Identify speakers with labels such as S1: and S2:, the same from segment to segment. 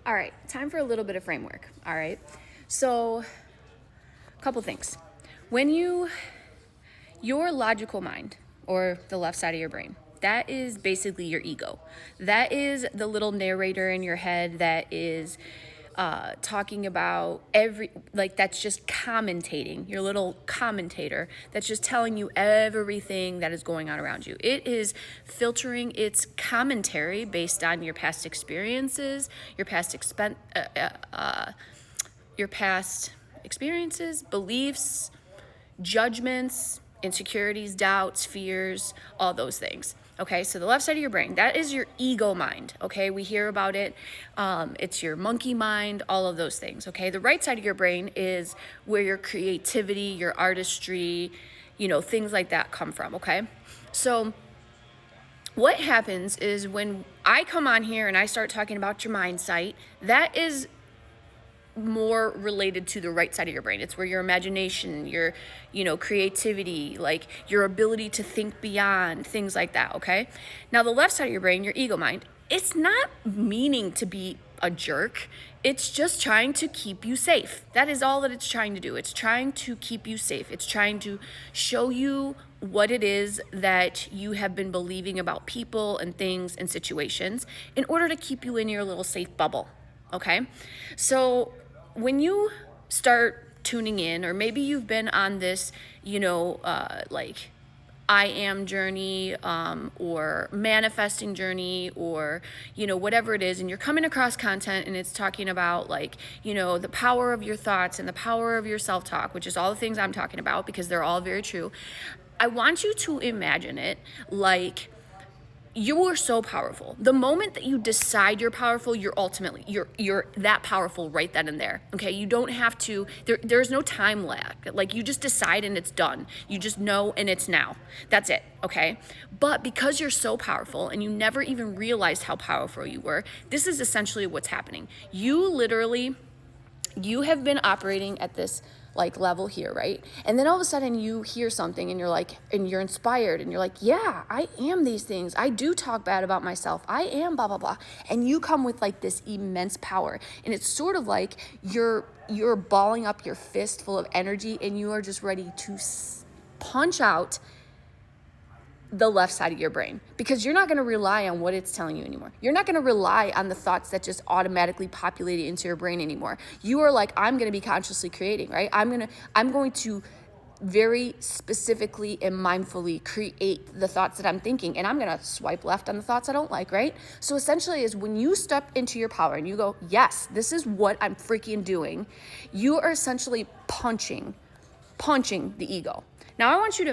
S1: All right, time for a little bit of framework. All right, so a couple things. When your logical mind, or the left side of your brain, that is basically your ego. That is the little narrator in your head that is talking about that's just commentating, your little commentator that's just telling you everything that is going on around you. It is filtering its commentary based on your past experiences, your past experiences, beliefs, judgments, insecurities, doubts, fears, all those things. Okay, so the left side of your brain, that is your ego mind. Okay, we hear about it. It's your monkey mind, all of those things. Okay, the right side of your brain is where your creativity, your artistry, things like that come from. Okay, so what happens is when I come on here and I start talking about your mind sight, that is more related to the right side of your brain. It's where your imagination, your, creativity, like your ability to think beyond, things like that, okay? Now, the left side of your brain, your ego mind, it's not meaning to be a jerk. It's just trying to keep you safe. That is all that it's trying to do. It's trying to keep you safe. It's trying to show you what it is that you have been believing about people and things and situations in order to keep you in your little safe bubble, okay? So when you start tuning in, or maybe you've been on this, I am journey, or manifesting journey, or, whatever it is, and you're coming across content and it's talking about the power of your thoughts and the power of your self-talk, which is all the things I'm talking about because they're all very true. I want you to imagine it like you are so powerful. The moment that you decide you're powerful, you're that powerful right then and there. Okay, you don't have to. There's no time lag. Like you just decide and it's done. You just know and it's now. That's it. Okay, but because you're so powerful and you never even realized how powerful you were, this is essentially what's happening. You have been operating at this level here, right? And then all of a sudden you hear something and you're inspired and you're like, yeah, I am these things. I do talk bad about myself. I am blah, blah, blah. And you come with this immense power. And it's sort of like you're balling up your fist full of energy and you are just ready to punch out the left side of your brain, because you're not going to rely on what it's telling you anymore. You're not going to rely on the thoughts that just automatically populated into your brain anymore. You are like, I'm going to be consciously creating, right? I'm going to very specifically and mindfully create the thoughts that I'm thinking, and I'm going to swipe left on the thoughts I don't like, right? So essentially is when you step into your power and you go, yes, this is what I'm freaking doing, you are essentially punching the ego. Now, I want you to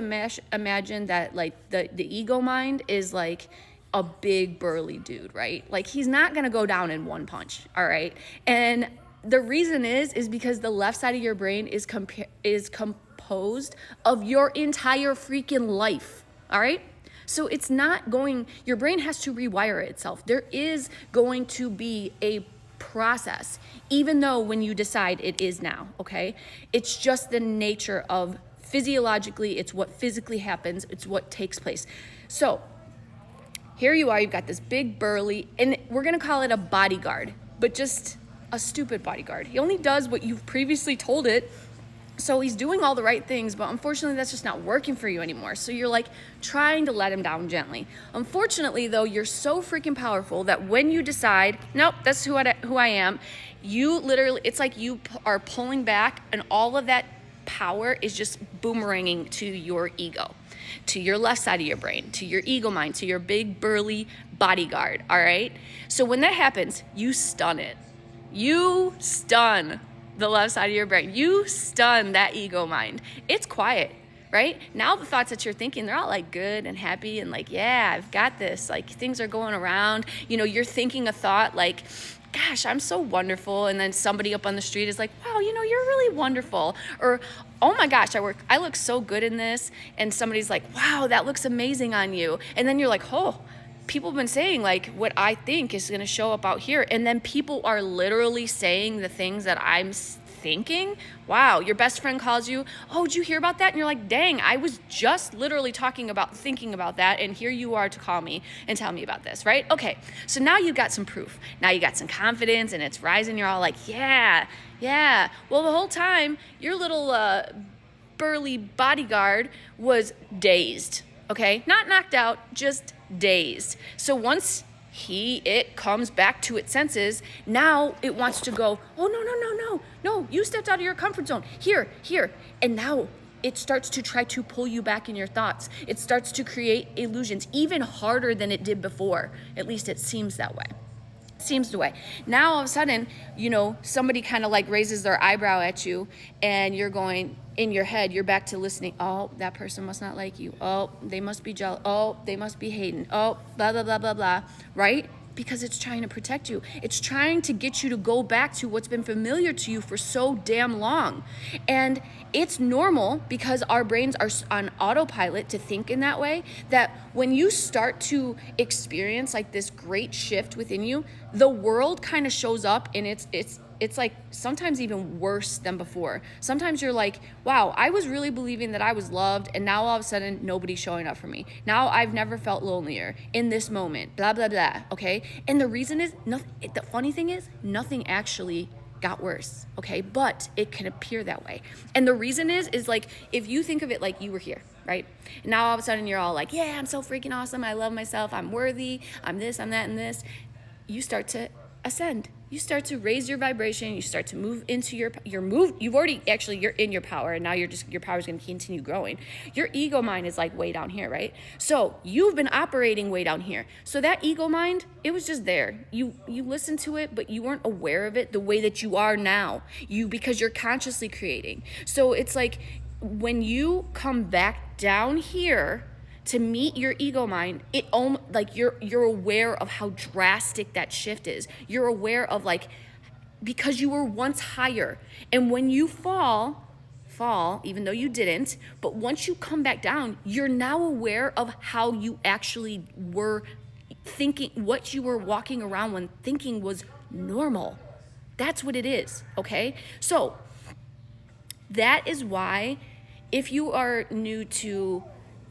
S1: imagine that the ego mind is like a big burly dude, right? Like he's not going to go down in one punch, all right? And the reason is because the left side of your brain is composed of your entire freaking life, all right? So it's not your brain has to rewire itself. There is going to be a process, even though when you decide it is now, okay? It's just the nature of physiologically, it's what physically happens, it's what takes place. So here you are, you've got this big burly, and we're gonna call it a bodyguard, but just a stupid bodyguard. He only does what you've previously told it. So he's doing all the right things, but unfortunately that's just not working for you anymore. So you're trying to let him down gently. Unfortunately though, you're so freaking powerful that when you decide, nope, that's who I am, you literally, it's like you are pulling back and all of that power is just boomeranging to your ego, to your left side of your brain, to your ego mind, to your big burly bodyguard, all right? So when that happens, you stun it. You stun the left side of your brain. You stun that ego mind. It's quiet, right? Now the thoughts that you're thinking, they're all good and happy and yeah, I've got this. Things are going around. You're thinking a thought gosh, I'm so wonderful. And then somebody up on the street is like, wow, you're really wonderful. Or, oh my gosh, I look so good in this. And somebody's like, wow, that looks amazing on you. And then you're like, oh, people have been saying what I think is going to show up out here. And then people are literally saying the things that I'm thinking? Wow, your best friend calls you, oh, did you hear about that? And you're like, dang, I was just literally thinking about that, and here you are to call me and tell me about this, right? Okay, so now you got some proof. Now you got some confidence, and it's rising. You're all like, yeah. Well, the whole time, your little burly bodyguard was dazed, okay? Not knocked out, just dazed. So once it comes back to its senses, now it wants to go, oh, no, you stepped out of your comfort zone. Here. And now it starts to try to pull you back in your thoughts. It starts to create illusions even harder than it did before. At least it seems that way. Now all of a sudden, somebody kind of like raises their eyebrow at you, and you're going, in your head, you're back to listening. Oh, that person must not like you. Oh, they must be jealous. Oh, they must be hating. Oh, blah, blah, blah, blah, blah, right? Because it's trying to protect you. It's trying to get you to go back to what's been familiar to you for so damn long. And it's normal, because our brains are on autopilot to think in that way, that when you start to experience like this great shift within you, the world kind of shows up, and it's like sometimes even worse than before. Sometimes you're like, wow, I was really believing that I was loved, and now all of a sudden nobody's showing up for me. Now I've never felt lonelier in this moment, blah, blah, blah, okay? And the reason is, the funny thing is, nothing actually got worse, okay? But it can appear that way. And the reason is like, if you think of it like you were here, right? And now all of a sudden you're all like, yeah, I'm so freaking awesome. I love myself. I'm worthy. I'm this, I'm that, and this. You start to ascend. You start to raise your vibration. You start to move into your move. You're in your power, and now your power is going to continue growing. Your ego mind is like way down here, right? So you've been operating way down here. So that ego mind, it was just there. You listened to it, but you weren't aware of it the way that you are now. Because you're consciously creating. So it's like when you come back down here to meet your ego mind, you're aware of how drastic that shift is. You're aware of because you were once higher, and when you fall, even though you didn't, but once you come back down, you're now aware of how you actually were thinking, what you were walking around when thinking was normal. That's what it is, okay? So that is why, if you are new to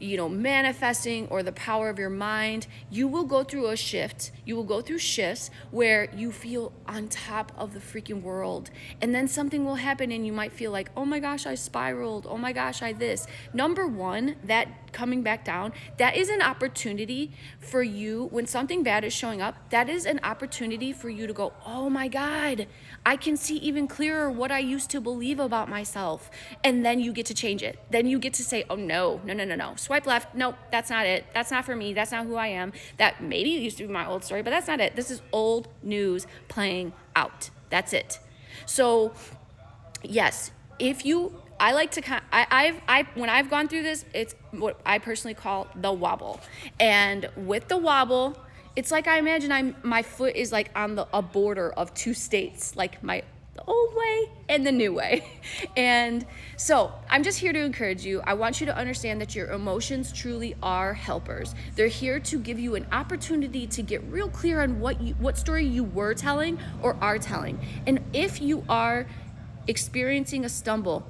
S1: manifesting or the power of your mind, you will go through a shift. You will go through shifts where you feel on top of the freaking world. And then something will happen and you might feel like, oh my gosh, I spiraled. Oh my gosh, I this. Number one, that coming back down, that is an opportunity for you. When something bad is showing up, that is an opportunity for you to go, oh my God, I can see even clearer what I used to believe about myself. And then you get to change it. Then you get to say, oh no. Swipe left. Nope, that's not it. That's not for me. That's not who I am. That maybe used to be my old story, but that's not it. This is old news playing out. That's it. So yes, I like to when I've gone through this, it's what I personally call the wobble. And with the wobble, it's like I imagine my foot is like on a border of two states, like the old way and the new way. And so I'm just here to encourage you. I want you to understand that your emotions truly are helpers. They're here to give you an opportunity to get real clear on what story you were telling or are telling. And if you are experiencing a stumble,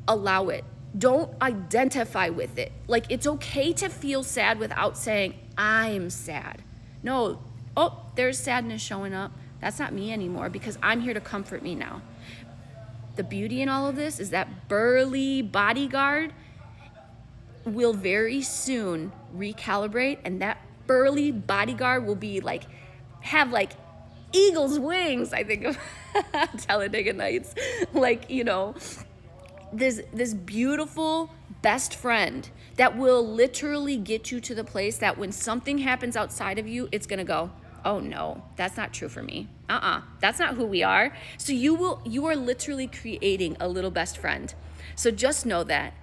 S1: allow it. Don't identify with it. Like, it's okay to feel sad without saying, I'm sad. No, oh, there's sadness showing up. That's not me anymore, because I'm here to comfort me now. The beauty in all of this is that burly bodyguard will very soon recalibrate, and that burly bodyguard will be have eagle's wings, I think of Talladega Nights. This beautiful best friend that will literally get you to the place that when something happens outside of you, it's gonna go, oh no, that's not true for me. That's not who we are. So you are literally creating a little best friend. So just know that.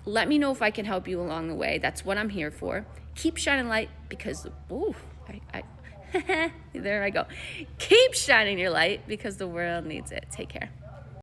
S1: Let me know if I can help you along the way. That's what I'm here for. Keep shining light, because, there I go. Keep shining your light, because the world needs it. Take care.